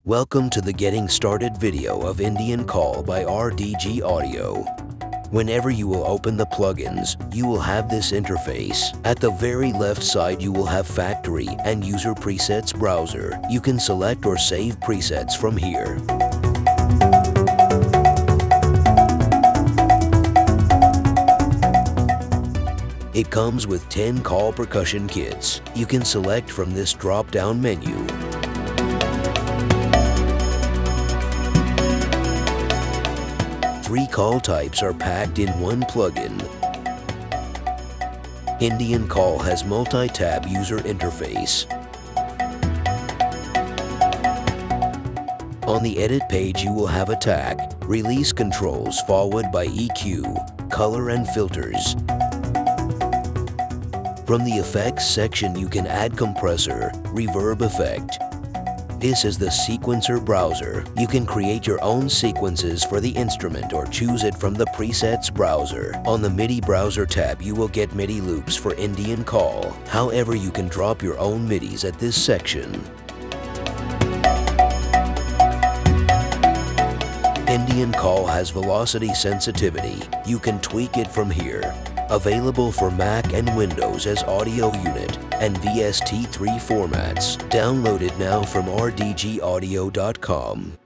Welcome to the Getting Started video of Indian Khol by RDGAudio. Whenever you will open the plugins, you will have this interface. At the very left side you will have Factory and User Presets Browser. You can select or save presets from here. It comes with 10 Khol percussion kits. You can select from this drop-down menu. Three Khol types are packed in one plugin. Indian Khol has multi-tab user interface. On the edit page you will have attack, release controls followed by EQ, color and filters. From the effects section you can add compressor, reverb effect. This is the sequencer browser. You can create your own sequences for the instrument or choose it from the presets browser. On the Midi browser tab you will get MIDI loops for Indian Khol. However, you can drop your own MIDIs at this section. Indian Khol has velocity sensitivity. You can tweak it from here. Available for Mac and Windows as audio unit and VST3 formats. Download it now from RDGAudio.com.